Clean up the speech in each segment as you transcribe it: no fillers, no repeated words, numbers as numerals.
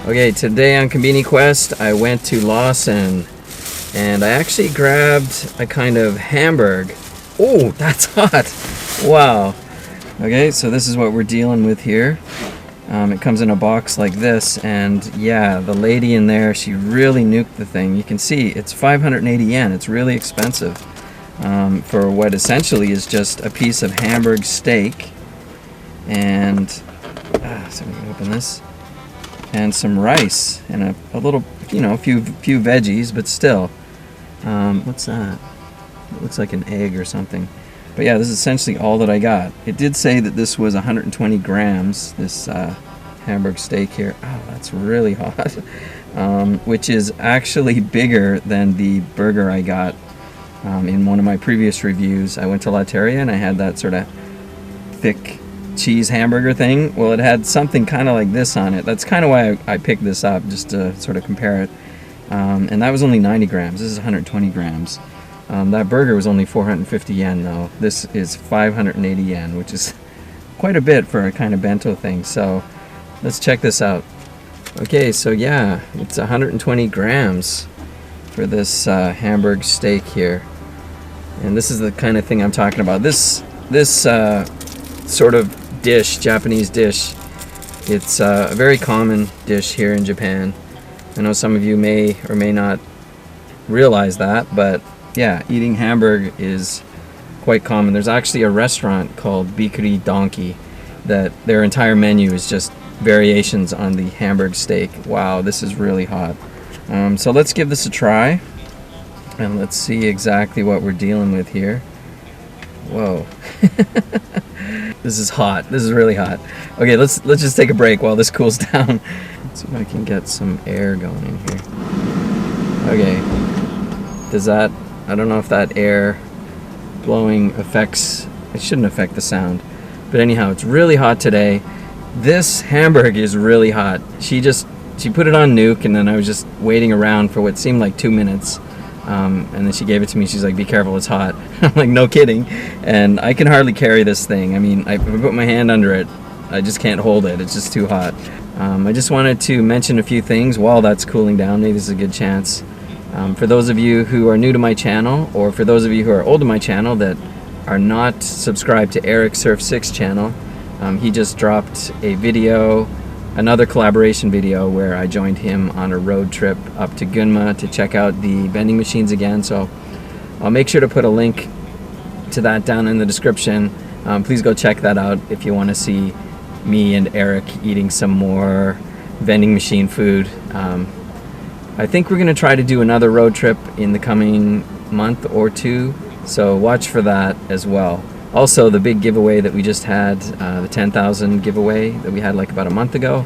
Okay, today on Konbini Quest, I went to Lawson and I actually grabbed a kind of Hamburg. Oh, that's hot. Wow. Okay, so this is what we're dealing with here. It comes in a box like this, and yeah, the lady in there, she really nuked the thing. You can see it's 580 yen. It's really expensive for what essentially is just a piece of Hamburg steak. And so we can open this. And some rice and a little, you know, a few veggies, but still. What's that? It looks like an egg or something. But yeah, this is essentially all that I got. It did say that this was 120 grams, this Hamburg steak here. Oh, that's really hot. Which is actually bigger than the burger I got in one of my previous reviews. I went to La Terria and I had that sort of thick cheese hamburger thing. Well, it had something kind of like this on it. That's kind of why I picked this up, just to sort of compare it. And that was only 90 grams. This is 120 grams. That burger was only 450 yen though. This is 580 yen, which is quite a bit for a kind of bento thing. So let's check this out. Okay, so yeah, it's 120 grams for this Hamburg steak here. And this is the kind of thing I'm talking about. This sort of dish, Japanese dish, it's a very common dish here in Japan. I know some of you may or may not realize that, but yeah, eating Hamburg is quite common. There's actually a restaurant called Bikuri Donkey that their entire menu is just variations on the Hamburg steak. Wow, this is really hot. So let's give this a try and let's see exactly what we're dealing with here. Whoa. This is hot. This is really hot. Okay, let's just take a break while this cools down. Let's see if I can get some air going in here. Okay. Does that, I don't know if that air blowing affects, it shouldn't affect the sound. But anyhow, it's really hot today. This Hamburg is really hot. She put it on nuke, and then I was just waiting around for what seemed like 2 minutes. And then she gave it to me. She's like, be careful, it's hot. I'm like, no kidding. And I can hardly carry this thing. I mean, if I put my hand under it, I just can't hold it. It's just too hot. I just wanted to mention a few things while that's cooling down. Maybe this is a good chance. For those of you who are new to my channel, or for those of you who are old to my channel that are not subscribed to Eric Surf 6 channel, he just dropped a video, another collaboration video where I joined him on a road trip up to Gunma to check out the vending machines again. So I'll make sure to put a link to that down in the description. Please go check that out if you want to see me and Eric eating some more vending machine food. I think we're going to try to do another road trip in the coming month or two, so watch for that as well. Also, the big giveaway that we just had, the 10,000 giveaway that we had like about a month ago.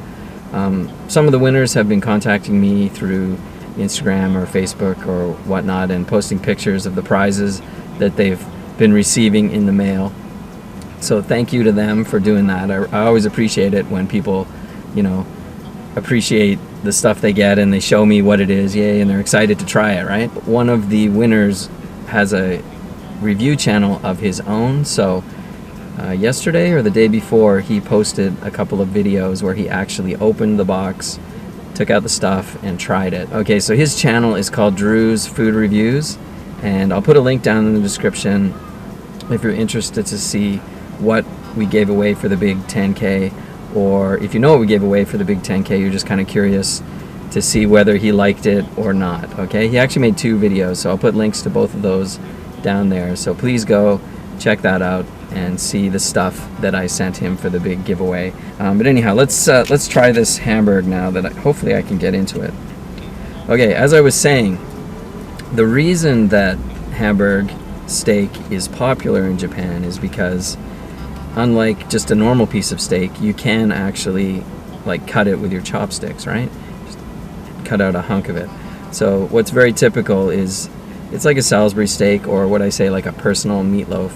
Some of the winners have been contacting me through Instagram or Facebook or whatnot and posting pictures of the prizes that they've been receiving in the mail. So thank you to them for doing that. I always appreciate it when people, you know, appreciate the stuff they get and they show me what it is, yay, and they're excited to try it, right? One of the winners has a review channel of his own, so yesterday or the day before he posted a couple of videos where he actually opened the box, took out the stuff, and tried it. Okay, so his channel is called Drew's Food Reviews, and I'll put a link down in the description if you're interested to see what we gave away for the big 10K, or if you know what we gave away for the big 10K, you're just kind of curious to see whether he liked it or not. Okay, he actually made 2 videos, so I'll put links to both of those down there, so please go check that out and see the stuff that I sent him for the big giveaway. But anyhow, let's try this Hamburg now that hopefully I can get into it. Okay, as I was saying, the reason that Hamburg steak is popular in Japan is because unlike just a normal piece of steak, you can actually like cut it with your chopsticks, right? Just cut out a hunk of it. So what's very typical is it's like a Salisbury steak, or what I say, like a personal meatloaf.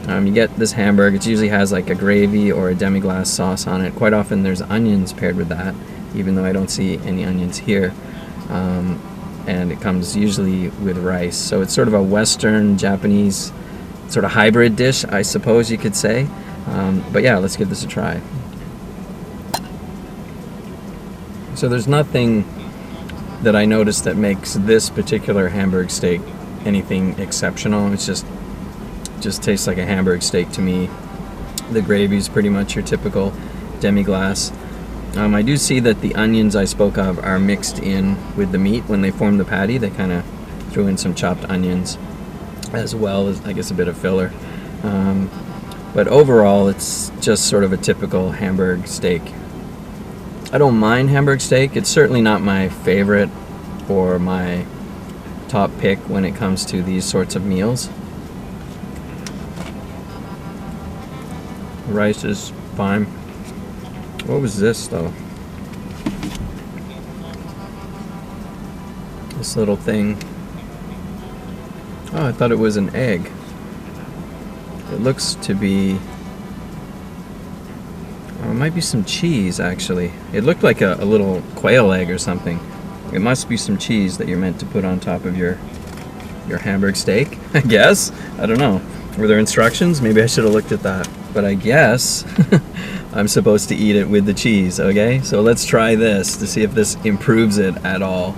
You get this Hamburg, it usually has like a gravy or a demi-glace sauce on it. Quite often there's onions paired with that, even though I don't see any onions here. And it comes usually with rice. So it's sort of a Western Japanese sort of hybrid dish, I suppose you could say. But yeah, let's give this a try. So there's nothing that I noticed that makes this particular Hamburg steak anything exceptional. It's just tastes like a Hamburg steak to me. The gravy is pretty much your typical demi-glace. I do see that the onions I spoke of are mixed in with the meat when they form the patty. They kind of threw in some chopped onions as well as, I guess, a bit of filler. But overall, it's just sort of a typical Hamburg steak. I don't mind Hamburg steak. It's certainly not my favorite or my top pick when it comes to these sorts of meals. The rice is fine. What was this though? This little thing. Oh, I thought it was an egg. It looks to be... Oh, it might be some cheese actually. It looked like a little quail egg or something. It must be some cheese that you're meant to put on top of your Hamburg steak, I guess. I don't know. Were there instructions? Maybe I should have looked at that. But I guess I'm supposed to eat it with the cheese, okay? So let's try this to see if this improves it at all.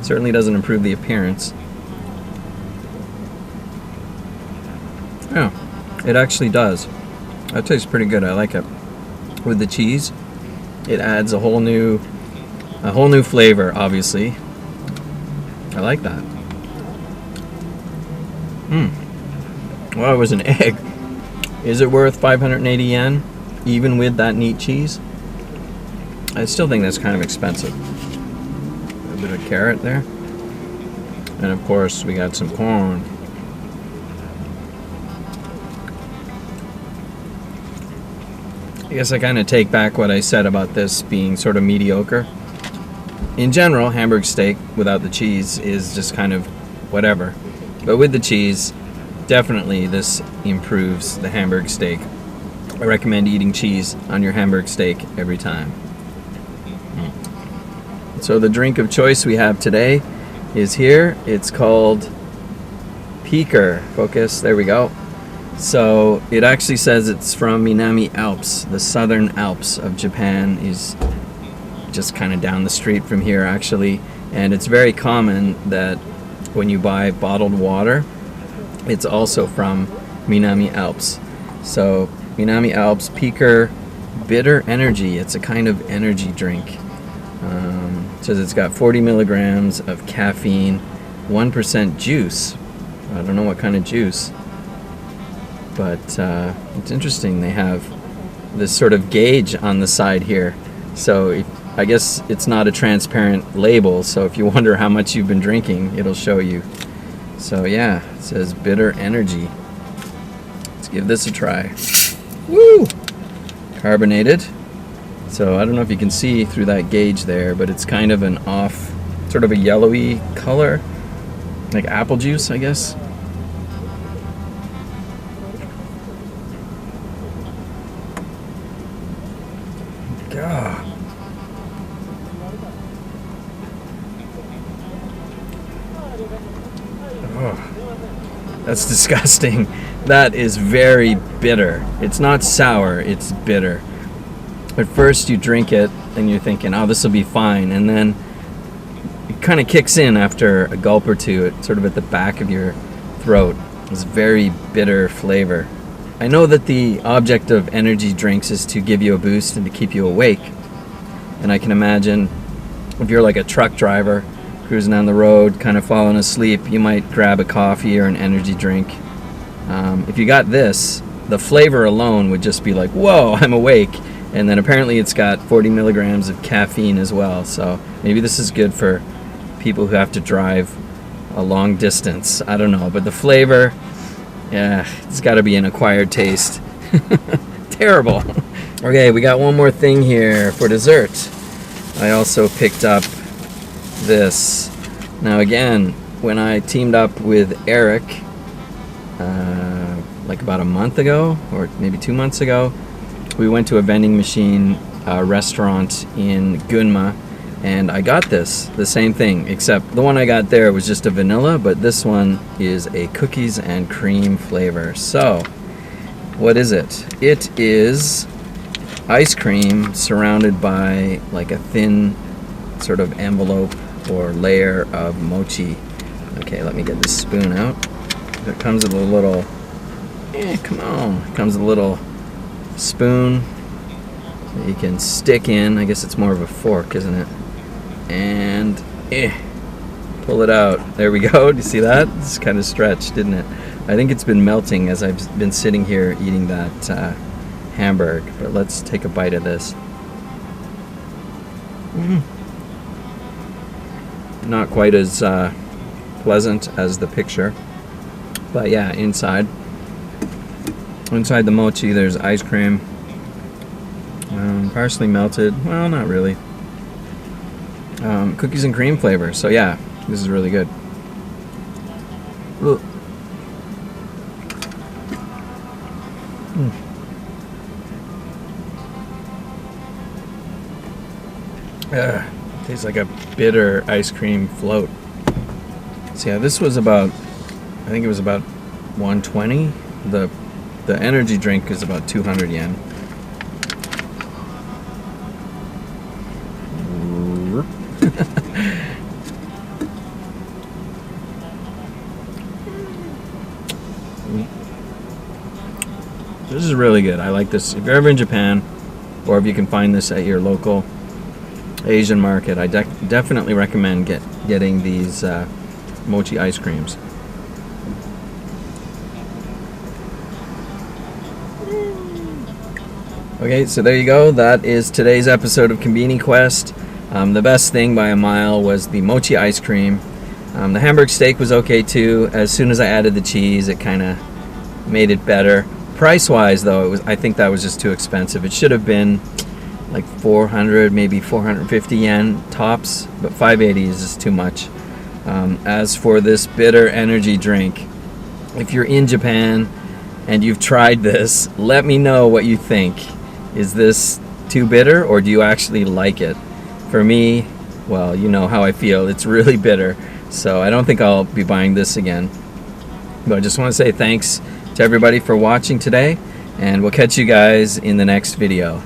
Certainly doesn't improve the appearance. Yeah, it actually does. That tastes pretty good. I like it. With the cheese, it adds a whole new flavor, obviously. I like that. Well, it was an egg. Is it worth 580 yen, even with that neat cheese? I still think that's kind of expensive. A bit of carrot there. And of course, we got some corn. I guess I kind of take back what I said about this being sort of mediocre. In general, Hamburg steak without the cheese is just kind of whatever. But with the cheese, definitely this improves the Hamburg steak. I recommend eating cheese on your Hamburg steak every time. So the drink of choice we have today is here. It's called Peaker. Focus, there we go. So it actually says it's from Minami Alps, the southern Alps of Japan. Is just kind of down the street from here actually, and it's very common that when you buy bottled water, it's also from Minami Alps. So Minami Alps Peaker Bitter Energy. It's a kind of energy drink. It says it's got 40 milligrams of caffeine, 1% juice. I don't know what kind of juice, but it's interesting. They have this sort of gauge on the side here. So I guess it's not a transparent label, so if you wonder how much you've been drinking, it'll show you. So yeah, it says bitter energy. Let's give this a try. Woo! Carbonated. So I don't know if you can see through that gauge there, but it's kind of an off, sort of a yellowy color, like apple juice, I guess. God. Oh, that's disgusting. That is very bitter. It's not sour, it's bitter. At first you drink it and you're thinking, oh, this will be fine, and then it kind of kicks in after a gulp or two, sort of at the back of your throat. It's very bitter flavor. I know that the object of energy drinks is to give you a boost and to keep you awake. And I can imagine if you're like a truck driver cruising down the road, kind of falling asleep, you might grab a coffee or an energy drink. If you got this, the flavor alone would just be like, whoa, I'm awake. And then apparently it's got 40 milligrams of caffeine as well. So maybe this is good for people who have to drive a long distance. I don't know. But the flavor, yeah, it's got to be an acquired taste. Terrible. Okay, we got one more thing here for dessert. I also picked up this. Now again, when I teamed up with Eric, like about a month ago, or maybe 2 months ago, we went to a vending machine restaurant in Gunma, and I got this, the same thing, except the one I got there was just a vanilla, but this one is a cookies and cream flavor. So, what is it? It is ice cream surrounded by like a thin sort of envelope or layer of mochi. Okay, let me get this spoon out. It comes with a little, come on, it comes with a little spoon that you can stick in. I guess it's more of a fork, isn't it? And pull it out. There we go. Do you see that? It's kind of stretched, didn't it? I think it's been melting as I've been sitting here eating that Hamburg. But let's take a bite of this. Not quite as pleasant as the picture, but yeah, inside the mochi there's ice cream, partially melted, well, not really, cookies and cream flavor. So yeah, this is really good. Tastes like a bitter ice cream float. So yeah, this was about, I think it was about 120. The energy drink is about 200 yen. This is really good. I like this. If you're ever in Japan, or if you can find this at your local Asian market, I definitely recommend getting these mochi ice creams. Okay, so there you go. That is today's episode of Konbini Quest. The best thing by a mile was the mochi ice cream. The Hamburg steak was okay too. As soon as I added the cheese, it kind of made it better. Price-wise, though, I think that was just too expensive. It should have been like 400, maybe 450 yen tops, but 580 is just too much. As for this bitter energy drink, if you're in Japan and you've tried this, let me know what you think. Is this too bitter, or do you actually like it? For me, well, you know how I feel. It's really bitter, so I don't think I'll be buying this again. But I just want to say thanks to everybody for watching today, and we'll catch you guys in the next video.